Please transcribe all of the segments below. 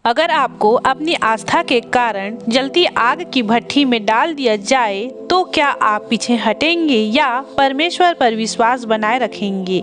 अगर आपको अपनी आस्था के कारण जलती आग की भट्ठी में डाल दिया जाए तो क्या आप पीछे हटेंगे या परमेश्वर पर विश्वास बनाए रखेंगे।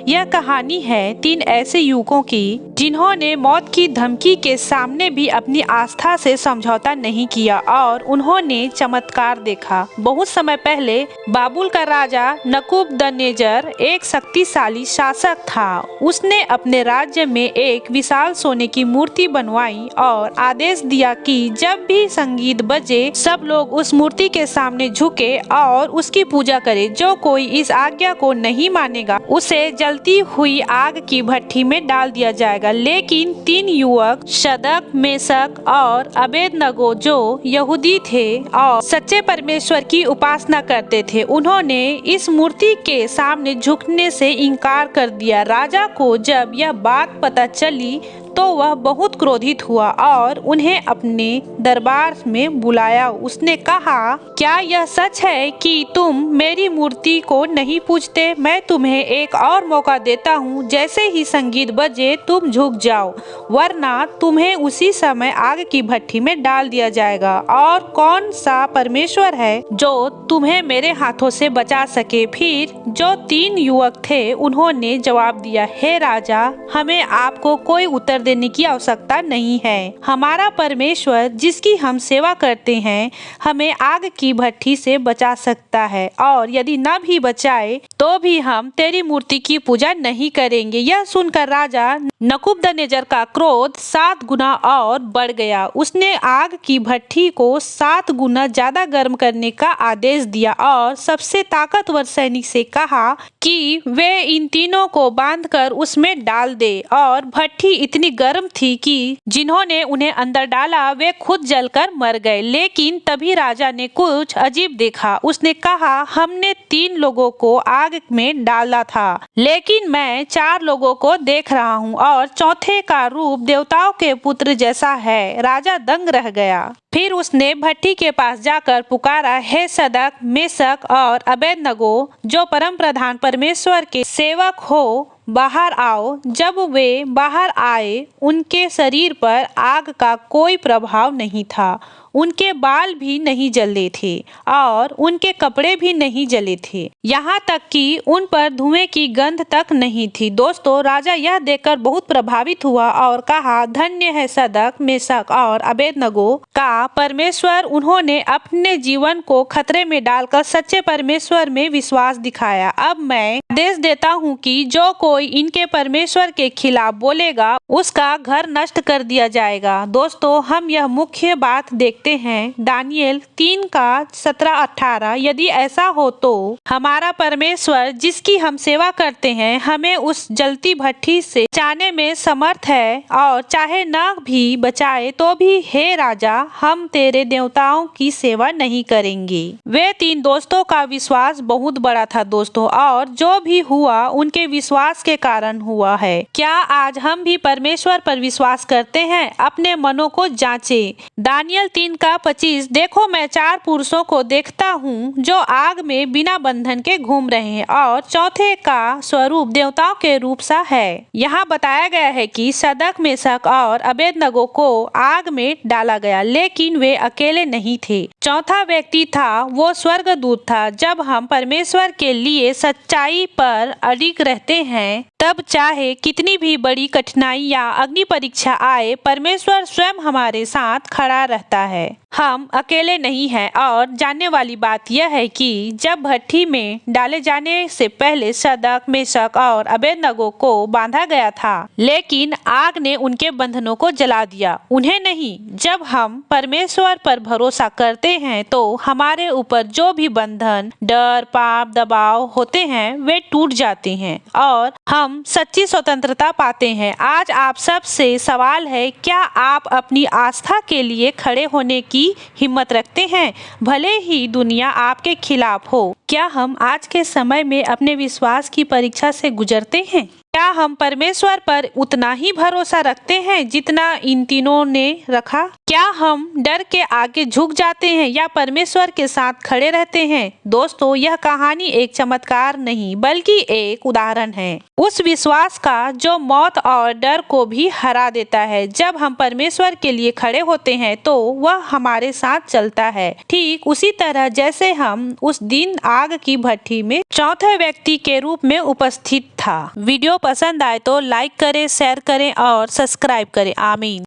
यह कहानी है 3 ऐसे युवकों की जिन्होंने मौत की धमकी के सामने भी अपनी आस्था से समझौता नहीं किया और उन्होंने चमत्कार देखा। बहुत समय पहले बाबुल का राजा नबूकदनेस्सर एक शक्तिशाली शासक था। उसने अपने राज्य में एक विशाल सोने की मूर्ति बनवाई और आदेश दिया कि जब भी संगीत बजे सब लोग उस मूर्ति के सामने झुके और उसकी पूजा करें। जो कोई इस आज्ञा को नहीं मानेगा उसे जलती हुई आग की भट्ठी में डाल दिया जाएगा। लेकिन 3 युवक शद्रक, मेशक और अबेदनगो जो यहूदी थे और सच्चे परमेश्वर की उपासना करते थे, उन्होंने इस मूर्ति के सामने झुकने से इनकार कर दिया। राजा को जब यह बात पता चली तो वह बहुत क्रोधित हुआ और उन्हें अपने दरबार में बुलाया। उसने कहा, क्या यह सच है कि तुम मेरी मूर्ति को नहीं पूजते? मैं तुम्हें एक और मौका देता हूँ। जैसे ही संगीत बजे तुम झुक जाओ, वरना तुम्हें उसी समय आग की भट्ठी में डाल दिया जाएगा। और कौन सा परमेश्वर है जो तुम्हें मेरे हाथों से बचा सके? फिर जो 3 युवक थे उन्होंने जवाब दिया, हे राजा, हमें आपको कोई उत्तर देने की आवश्यकता नहीं है। हमारा परमेश्वर जिसकी हम सेवा करते हैं हमें आग की भट्ठी से बचा सकता है, और यदि न भी बचाए तो भी हम तेरी मूर्ति की पूजा नहीं करेंगे। यह सुनकर राजा नबूकदनेस्सर का क्रोध 7 गुना और बढ़ गया। उसने आग की भट्ठी को 7 गुना ज्यादा गर्म करने का आदेश दिया और सबसे ताकतवर सैनिक से कहा कि वे इन तीनों को बांधकर उसमें डाल दे। और भट्ठी इतनी गर्म थी कि जिन्होंने उन्हें अंदर डाला वे खुद जलकर मर गए। लेकिन तभी राजा ने कुछ अजीब देखा। उसने कहा, हमने 3 लोगों को आग में डाला था, लेकिन मैं 4 लोगों को देख रहा हूँ और चौथे का रूप देवताओं के पुत्र जैसा है। राजा दंग रह गया। फिर उसने भट्ठी के पास जाकर पुकारा, हे शद्रक, मेशक और अबेदनगो, जो परम प्रधान परमेश्वर के सेवक हो, बाहर आओ। जब वे बाहर आए उनके शरीर पर आग का कोई प्रभाव नहीं था। उनके बाल भी नहीं जले थे और उनके कपड़े भी नहीं जले थे, यहाँ तक कि उन पर धुएं की गंध तक नहीं थी। दोस्तों, राजा यह देखकर बहुत प्रभावित हुआ और कहा, धन्य है शद्रक, मेशक और अबेदनगो का परमेश्वर। उन्होंने अपने जीवन को खतरे में डालकर सच्चे परमेश्वर में विश्वास दिखाया। अब मैं आदेश देता हूँ कि जो कोई इनके परमेश्वर के खिलाफ बोलेगा उसका घर नष्ट कर दिया जाएगा। दोस्तों, हम यह मुख्य बात देखते हैं दानियेल 3 का 17-18। यदि ऐसा हो तो हमारा परमेश्वर जिसकी हम सेवा करते हैं हमें उस जलती भट्ठी से बचाने में समर्थ है, और चाहे न भी बचाए तो भी हे राजा, हम तेरे देवताओं की सेवा नहीं करेंगे। वे 3 दोस्तों का विश्वास बहुत बड़ा था दोस्तों, और जो भी हुआ उनके विश्वास के कारण हुआ है। क्या आज हम भी परमेश्वर पर विश्वास करते हैं? अपने मनों को जांचें। दानियेल 3 का 25, देखो मैं 4 पुरुषों को देखता हूँ जो आग में बिना बंधन के घूम रहे हैं, और चौथे का स्वरूप देवताओं के रूप सा है। यहाँ बताया गया है कि शद्रक, मेशक और अबेदनगो को आग में डाला गया, लेकिन वे अकेले नहीं थे। चौथा व्यक्ति था, वो स्वर्गदूत था। जब हम परमेश्वर के लिए सच्चाई पर अडिग रहते हैं तब चाहे कितनी भी बड़ी कठिनाई या अग्नि परीक्षा आए, परमेश्वर स्वयं हमारे साथ खड़ा रहता है। हम अकेले नहीं हैं। और जानने वाली बात यह है कि जब भट्ठी में डाले जाने से पहले शद्रक, मेशक और अबेदनगो को बांधा गया था, लेकिन आग ने उनके बंधनों को जला दिया, उन्हें नहीं। जब हम परमेश्वर पर भरोसा करते हैं तो हमारे ऊपर जो भी बंधन, डर, पाप, दबाव होते हैं वे टूट जाते हैं और हम सच्ची स्वतंत्रता पाते हैं। आज आप सब से सवाल है, क्या आप अपनी आस्था के लिए खड़े होने की हिम्मत रखते हैं, भले ही दुनिया आपके खिलाफ हो? क्या हम आज के समय में अपने विश्वास की परीक्षा से गुजरते हैं? क्या हम परमेश्वर पर उतना ही भरोसा रखते हैं जितना इन तीनों ने रखा? क्या हम डर के आगे झुक जाते हैं या परमेश्वर के साथ खड़े रहते हैं? दोस्तों, यह कहानी एक चमत्कार नहीं बल्कि एक उदाहरण है उस विश्वास का जो मौत और डर को भी हरा देता है। जब हम परमेश्वर के लिए खड़े होते हैं तो वह हमारे साथ चलता है, ठीक उसी तरह जैसे हम उस दिन आग की भट्ठी में चौथे व्यक्ति के रूप में उपस्थित था। वीडियो पसंद आए तो लाइक करें, शेयर करें और सब्सक्राइब करें। आमीन।